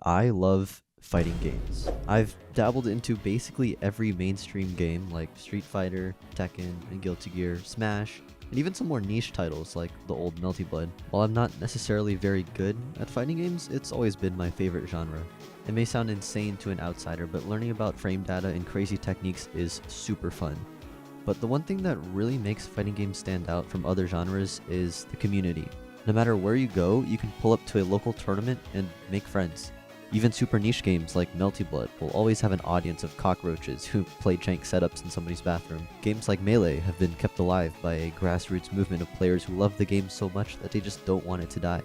I love fighting games. I've dabbled into basically every mainstream game like Street Fighter, Tekken, and Guilty Gear, Smash, and even some more niche titles like the old Melty Blood. While I'm not necessarily very good at fighting games, it's always been my favorite genre. It may sound insane to an outsider, but learning about frame data and crazy techniques is super fun. But the one thing that really makes fighting games stand out from other genres is the community. No matter where you go, you can pull up to a local tournament and make friends. Even super niche games like Melty Blood will always have an audience of cockroaches who play jank setups in somebody's bathroom. Games like Melee have been kept alive by a grassroots movement of players who love the game so much that they just don't want it to die.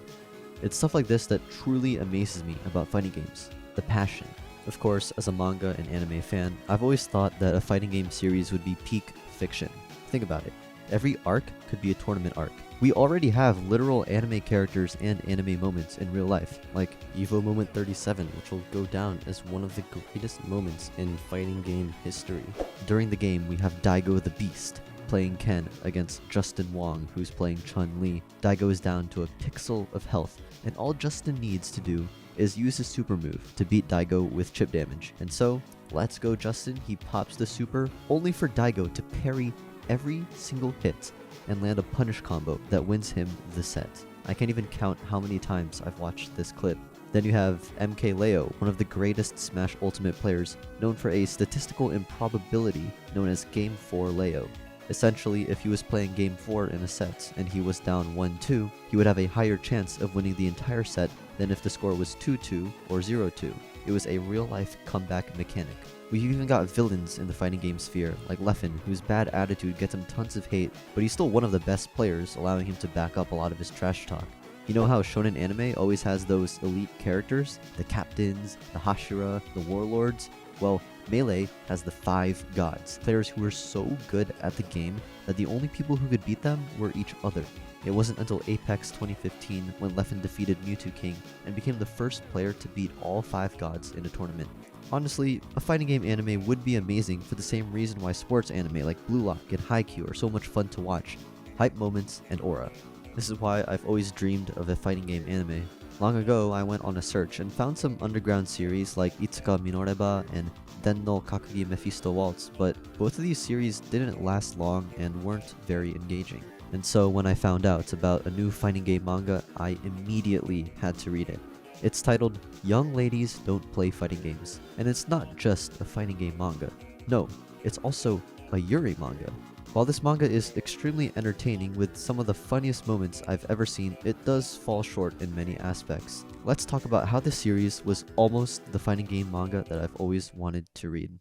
It's stuff like this that truly amazes me about fighting games. The passion. Of course, as a manga and anime fan, I've always thought that a fighting game series would be peak fiction. Think about it. Every arc could be a tournament arc. We already have literal anime characters and anime moments in real life, like Evo Moment 37, which will go down as one of the greatest moments in fighting game history. During the game, we have Daigo the Beast playing Ken against Justin Wong, who's playing Chun-Li. Daigo is down to a pixel of health, and all Justin needs to do is use his super move to beat Daigo with chip damage. And so, let's go Justin, he pops the super, only for Daigo to parry every single hit and land a punish combo that wins him the set. I can't even count how many times I've watched this clip. Then you have MKLeo, one of the greatest Smash Ultimate players, known for a statistical improbability known as Game 4 Leo. Essentially, if he was playing Game 4 in a set and he was down 1-2, he would have a higher chance of winning the entire set than if the score was 2-2 or 0-2. It was a real-life comeback mechanic. We've even got villains in the fighting game sphere, like Leffen, whose bad attitude gets him tons of hate, but he's still one of the best players, allowing him to back up a lot of his trash talk. You know how shonen anime always has those elite characters? The captains, the Hashira, the warlords? Well, Melee has the 5 gods, players who were so good at the game that the only people who could beat them were each other. It wasn't until Apex 2015 when Leffen defeated Mewtwo King and became the first player to beat all 5 gods in a tournament. Honestly, a fighting game anime would be amazing for the same reason why sports anime like Blue Lock and Haikyuu are so much fun to watch: hype moments and aura. This is why I've always dreamed of a fighting game anime. Long ago, I went on a search and found some underground series like Itsuka Minoreba and Den no Kakugi Mephisto Waltz, but both of these series didn't last long and weren't very engaging. And so when I found out about a new fighting game manga, I immediately had to read it. It's titled Young Ladies Don't Play Fighting Games, and it's not just a fighting game manga. No, it's also a Yuri manga. While this manga is extremely entertaining with some of the funniest moments I've ever seen, it does fall short in many aspects. Let's talk about how this series was almost the fighting game manga that I've always wanted to read.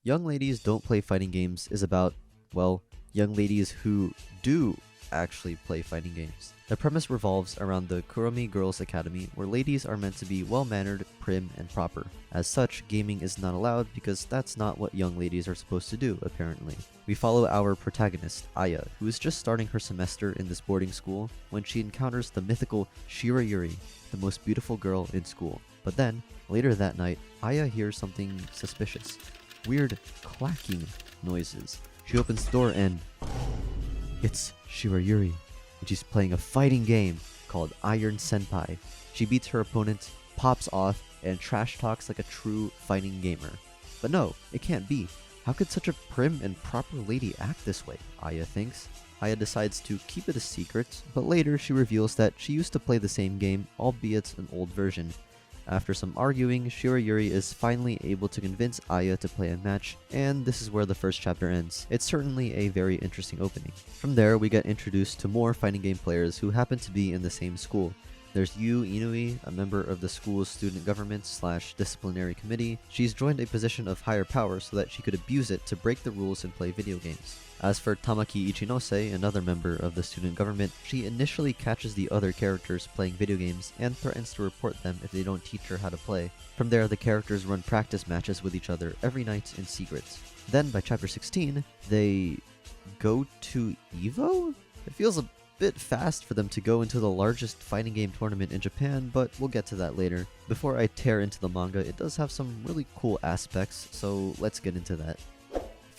Young Ladies Don't Play Fighting Games is about, well, young ladies who do actually play fighting games. The premise revolves around the Kuromi Girls Academy, where ladies are meant to be well-mannered, prim, and proper. As such, gaming is not allowed because that's not what young ladies are supposed to do, apparently. We follow our protagonist, Aya, who is just starting her semester in this boarding school when she encounters the mythical Shirayuri, the most beautiful girl in school. But then, later that night, Aya hears something suspicious. Weird clacking noises. She opens the door and it's Shirayuri, and she's playing a fighting game called Iron Senpai. She beats her opponent, pops off, and trash talks like a true fighting gamer. But no, it can't be. How could such a prim and proper lady act this way, Aya thinks. Aya decides to keep it a secret, but later she reveals that she used to play the same game, albeit an old version. After some arguing, Shirayuri is finally able to convince Aya to play a match, and this is where the first chapter ends. It's certainly a very interesting opening. From there, we get introduced to more fighting game players who happen to be in the same school. There's Yu Inui, a member of the school's student government / disciplinary committee. She's joined a position of higher power so that she could abuse it to break the rules and play video games. As for Tamaki Ichinose, another member of the student government, she initially catches the other characters playing video games and threatens to report them if they don't teach her how to play. From there, the characters run practice matches with each other every night in secret. Then, by chapter 16, they go to EVO? It feels a bit fast for them to go into the largest fighting game tournament in Japan, but we'll get to that later. Before I tear into the manga, it does have some really cool aspects, so let's get into that.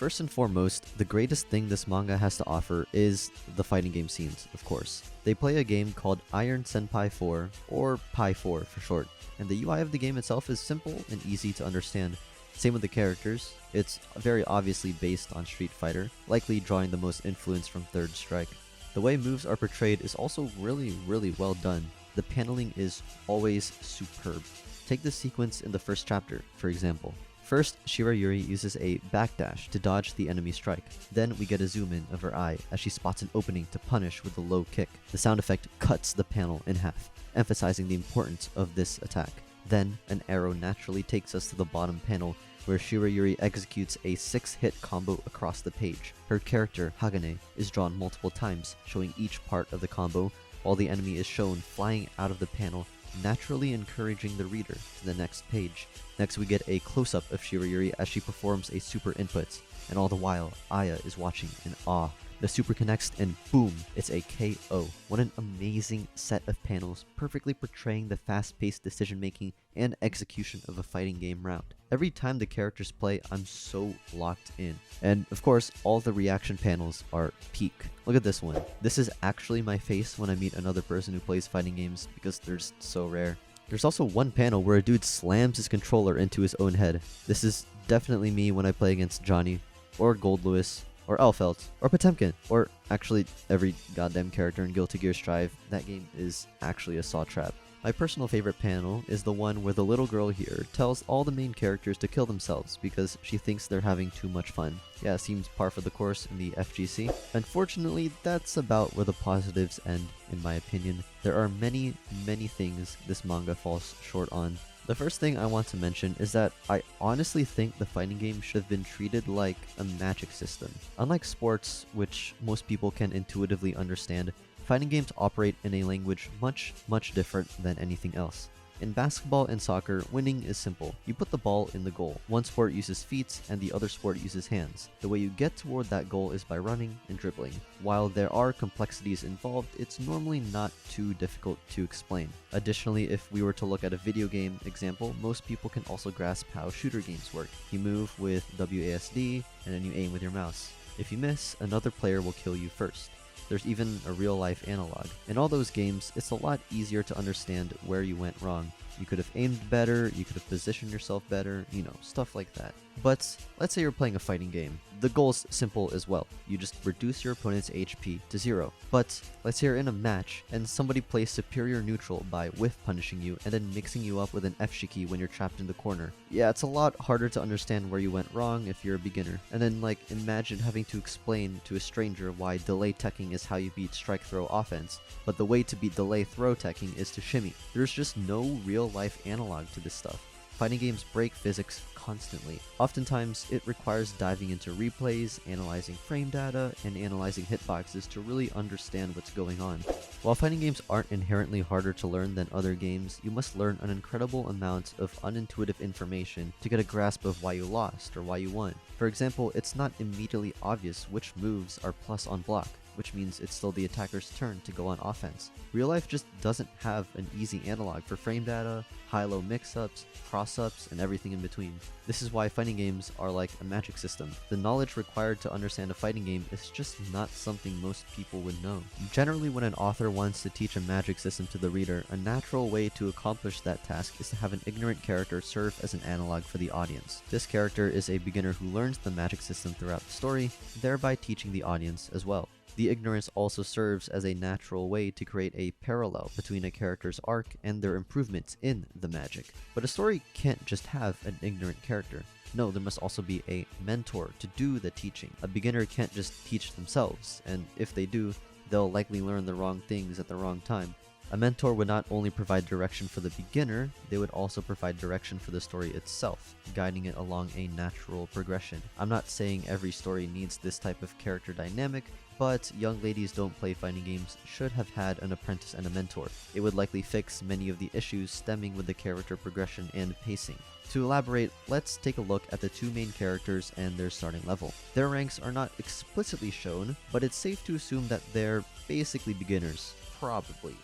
First and foremost, the greatest thing this manga has to offer is the fighting game scenes, of course. They play a game called Iron Senpai 4, or Pi 4 for short. and the UI of the game itself is simple and easy to understand. Same with the characters, it's very obviously based on Street Fighter, likely drawing the most influence from Third Strike. The way moves are portrayed is also really well done. The paneling is always superb. Take the sequence in the first chapter, for example. First, Shirayuri uses a backdash to dodge the enemy strike. Then we get a zoom in of her eye as she spots an opening to punish with a low kick. The sound effect cuts the panel in half, emphasizing the importance of this attack. Then, an arrow naturally takes us to the bottom panel where Shirayuri executes a 6-hit combo across the page. Her character, Hagane, is drawn multiple times, showing each part of the combo, while the enemy is shown flying out of the panel, naturally encouraging the reader to the next page. Next we get a close-up of Shirayuri as she performs a super input, and all the while, Aya is watching in awe. The super connects and boom, it's a KO. What an amazing set of panels, perfectly portraying the fast-paced decision-making and execution of a fighting game round. Every time the characters play, I'm so locked in. And of course, all the reaction panels are peak. Look at this one. This is actually my face when I meet another person who plays fighting games because they're just so rare. There's also one panel where a dude slams his controller into his own head. This is definitely me when I play against Johnny, or Gold Lewis, or Elfelt, or Potemkin, or actually every goddamn character in Guilty Gear Strive. That game is actually a saw trap. My personal favorite panel is the one where the little girl here tells all the main characters to kill themselves because she thinks they're having too much fun. Yeah, seems par for the course in the FGC. Unfortunately, that's about where the positives end, in my opinion. There are many things this manga falls short on. The first thing I want to mention is that I honestly think the fighting game should have been treated like a magic system. Unlike sports, which most people can intuitively understand, fighting games operate in a language much different than anything else. In basketball and soccer, winning is simple. You put the ball in the goal. One sport uses feet and the other sport uses hands. The way you get toward that goal is by running and dribbling. While there are complexities involved, it's normally not too difficult to explain. Additionally, if we were to look at a video game example, most people can also grasp how shooter games work. You move with WASD and then you aim with your mouse. If you miss, another player will kill you first. There's even a real-life analog. In all those games, it's a lot easier to understand where you went wrong. You could have aimed better, you could have positioned yourself better, you know, stuff like that. But let's say you're playing a fighting game. The goal's simple as well. You just reduce your opponent's HP to 0. But let's say you're in a match and somebody plays superior neutral by whiff punishing you and then mixing you up with an F-shiki when you're trapped in the corner. Yeah, it's a lot harder to understand where you went wrong if you're a beginner. And then imagine having to explain to a stranger why delay teching is how you beat strike throw offense, but the way to beat delay throw teching is to shimmy. There's just no real life analog to this stuff. Fighting games break physics constantly. Oftentimes, it requires diving into replays, analyzing frame data, and analyzing hitboxes to really understand what's going on. While fighting games aren't inherently harder to learn than other games, you must learn an incredible amount of unintuitive information to get a grasp of why you lost or why you won. For example, it's not immediately obvious which moves are plus on block, which means it's still the attacker's turn to go on offense. Real life just doesn't have an easy analog for frame data, high-low mix-ups, cross-ups, and everything in between. This is why fighting games are like a magic system. The knowledge required to understand a fighting game is just not something most people would know. Generally, when an author wants to teach a magic system to the reader, a natural way to accomplish that task is to have an ignorant character serve as an analog for the audience. This character is a beginner who learns the magic system throughout the story, thereby teaching the audience as well. The ignorance also serves as a natural way to create a parallel between a character's arc and their improvements in the magic. But a story can't just have an ignorant character. No, there must also be a mentor to do the teaching. A beginner can't just teach themselves, and if they do, they'll likely learn the wrong things at the wrong time. A mentor would not only provide direction for the beginner, they would also provide direction for the story itself, guiding it along a natural progression. I'm not saying every story needs this type of character dynamic, but young ladies don't play fighting games should have had an apprentice and a mentor. It would likely fix many of the issues stemming with the character progression and pacing. To elaborate, let's take a look at the two main characters and their starting level. Their ranks are not explicitly shown, but it's safe to assume that they're basically beginners. Probably.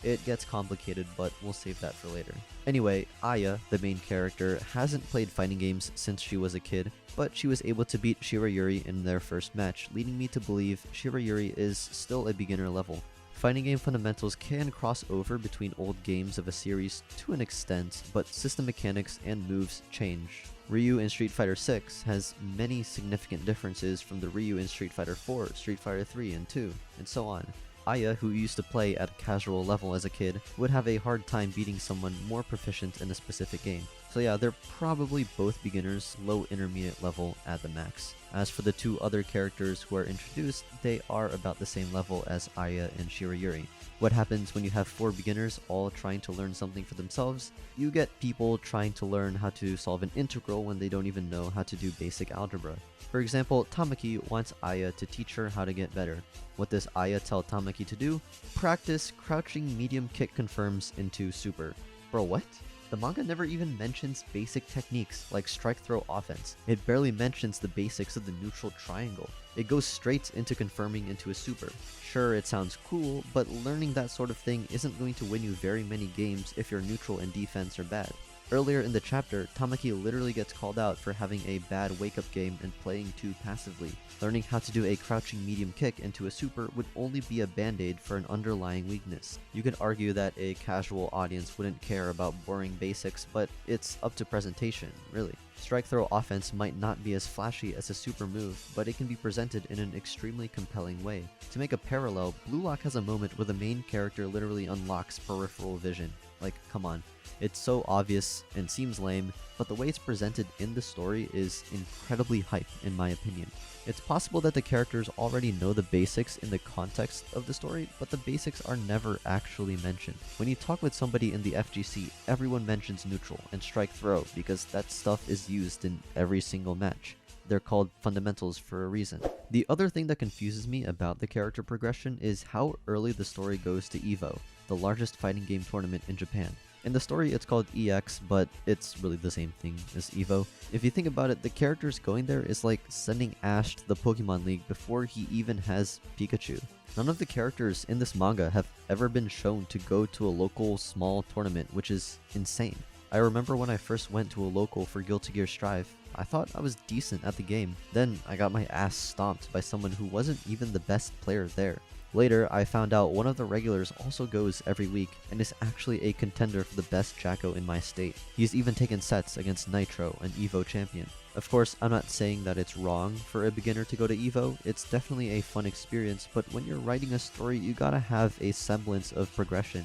It gets complicated, but we'll save that for later. Anyway, Aya, the main character, hasn't played fighting games since she was a kid, but she was able to beat Shirayuri in their first match, leading me to believe Shirayuri is still a beginner level. Fighting game fundamentals can cross over between old games of a series to an extent, but system mechanics and moves change. Ryu in Street Fighter 6 has many significant differences from the Ryu in Street Fighter 4, Street Fighter 3 and 2, and so on. Aya, who used to play at a casual level as a kid, would have a hard time beating someone more proficient in a specific game. So yeah, they're probably both beginners, low intermediate level at the max. As for the two other characters who are introduced, they are about the same level as Aya and Shirayuri. What happens when you have 4 beginners all trying to learn something for themselves? You get people trying to learn how to solve an integral when they don't even know how to do basic algebra. For example, Tamaki wants Aya to teach her how to get better. What does Aya tell Tamaki to do? Practice crouching medium kick confirms into super. Bro, what? The manga never even mentions basic techniques like strike throw offense. It barely mentions the basics of the neutral triangle. It goes straight into confirming into a super. Sure, it sounds cool, but learning that sort of thing isn't going to win you very many games if your neutral and defense are bad. Earlier in the chapter, Tamaki literally gets called out for having a bad wake-up game and playing too passively. Learning how to do a crouching medium kick into a super would only be a band-aid for an underlying weakness. You could argue that a casual audience wouldn't care about boring basics, but it's up to presentation, really. Strike throw offense might not be as flashy as a super move, but it can be presented in an extremely compelling way. To make a parallel, Blue Lock has a moment where the main character literally unlocks peripheral vision. Like, come on. It's so obvious and seems lame, but the way it's presented in the story is incredibly hype in my opinion. It's possible that the characters already know the basics in the context of the story, but the basics are never actually mentioned. When you talk with somebody in the FGC, everyone mentions neutral and strike throw because that stuff is used in every single match. They're called fundamentals for a reason. The other thing that confuses me about the character progression is how early the story goes to EVO, the largest fighting game tournament in Japan. In the story, it's called EX, but it's really the same thing as EVO. If you think about it, the characters going there is like sending Ash to the Pokemon League before he even has Pikachu. None of the characters in this manga have ever been shown to go to a local small tournament, which is insane. I remember when I first went to a local for Guilty Gear Strive, I thought I was decent at the game. Then I got my ass stomped by someone who wasn't even the best player there. Later, I found out one of the regulars also goes every week and is actually a contender for the best Jacko in my state. He's even taken sets against Nitro, an EVO champion. Of course, I'm not saying that it's wrong for a beginner to go to EVO, it's definitely a fun experience, but when you're writing a story, you gotta have a semblance of progression.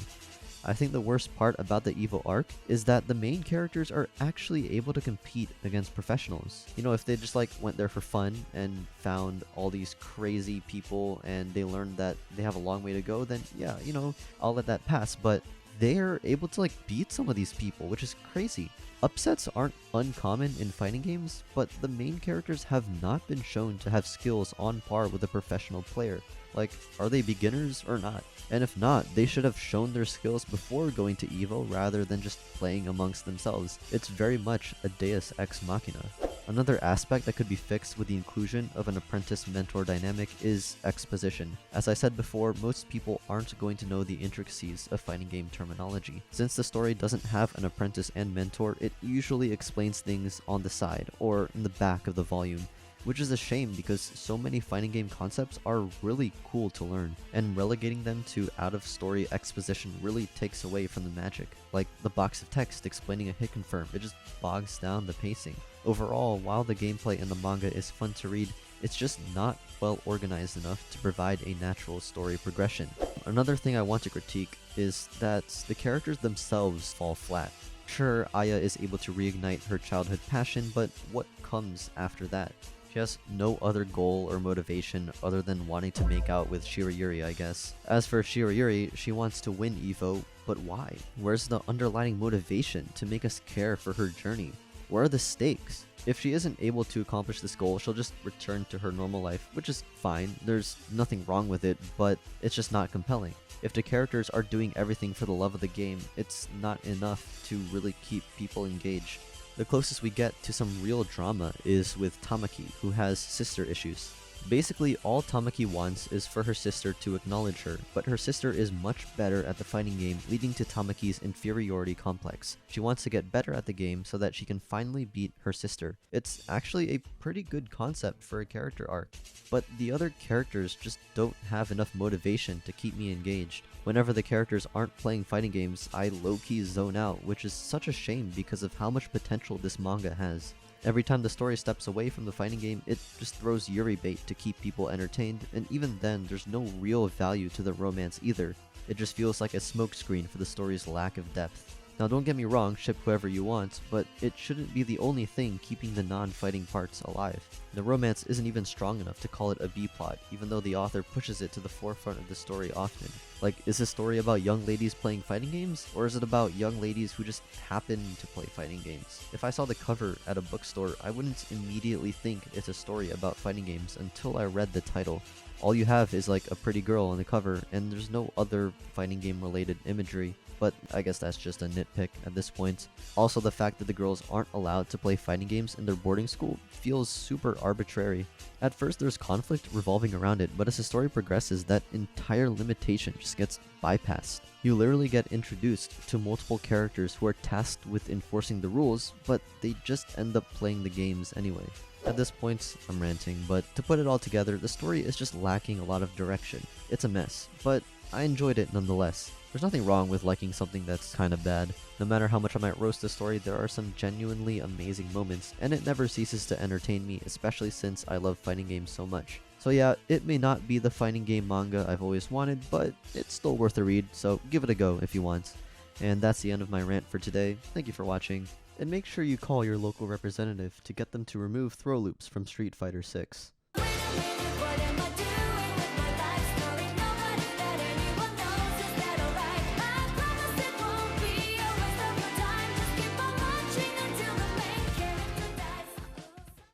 I think the worst part about the EVO arc is that the main characters are actually able to compete against professionals. You know, if they just like went there for fun and found all these crazy people and they learned that they have a long way to go, then yeah, you know, I'll let that pass. But they're able to like beat some of these people, which is crazy. Upsets aren't uncommon in fighting games, but the main characters have not been shown to have skills on par with a professional player. Like, are they beginners or not? And if not, they should have shown their skills before going to EVO rather than just playing amongst themselves. It's very much a deus ex machina. Another aspect that could be fixed with the inclusion of an apprentice-mentor dynamic is exposition. As I said before, most people aren't going to know the intricacies of fighting game terminology. Since the story doesn't have an apprentice and mentor, it usually explains things on the side or in the back of the volume, which is a shame because so many fighting game concepts are really cool to learn, and relegating them to out-of-story exposition really takes away from the magic. Like the box of text explaining a hit confirm, it just bogs down the pacing. Overall, while the gameplay in the manga is fun to read, it's just not well organized enough to provide a natural story progression. Another thing I want to critique is that the characters themselves fall flat. Sure, Aya is able to reignite her childhood passion, but what comes after that? She has no other goal or motivation other than wanting to make out with Shirayuri, I guess. As for Shirayuri, she wants to win EVO, but why? Where's the underlying motivation to make us care for her journey? Where are the stakes? If she isn't able to accomplish this goal, she'll just return to her normal life, which is fine. There's nothing wrong with it, but it's just not compelling. If the characters are doing everything for the love of the game, it's not enough to really keep people engaged. The closest we get to some real drama is with Tamaki, who has sister issues. Basically, all Tamaki wants is for her sister to acknowledge her, but her sister is much better at the fighting game, leading to Tamaki's inferiority complex. She wants to get better at the game so that she can finally beat her sister. It's actually a pretty good concept for a character arc, but the other characters just don't have enough motivation to keep me engaged. Whenever the characters aren't playing fighting games, I low-key zone out, which is such a shame because of how much potential this manga has. Every time the story steps away from the fighting game, it just throws Yuri bait to keep people entertained, and even then, there's no real value to the romance either. It just feels like a smokescreen for the story's lack of depth. Now don't get me wrong, ship whoever you want, but it shouldn't be the only thing keeping the non-fighting parts alive. The romance isn't even strong enough to call it a B-plot, even though the author pushes it to the forefront of the story often. Like, is this story about young ladies playing fighting games? Or is it about young ladies who just happen to play fighting games? If I saw the cover at a bookstore, I wouldn't immediately think it's a story about fighting games until I read the title. All you have is like a pretty girl on the cover, and there's no other fighting game related imagery. But I guess that's just a nitpick at this point. Also, the fact that the girls aren't allowed to play fighting games in their boarding school feels super arbitrary. At first there's conflict revolving around it, but as the story progresses, that entire limitation just gets bypassed. You literally get introduced to multiple characters who are tasked with enforcing the rules, but they just end up playing the games anyway. At this point, I'm ranting, but to put it all together, the story is just lacking a lot of direction. It's a mess, but I enjoyed it nonetheless. There's nothing wrong with liking something that's kinda bad. No matter how much I might roast the story, there are some genuinely amazing moments, and it never ceases to entertain me, especially since I love fighting games so much. So yeah, it may not be the fighting game manga I've always wanted, but it's still worth a read, so give it a go if you want. And that's the end of my rant for today. Thank you for watching, and make sure you call your local representative to get them to remove throw loops from Street Fighter 6.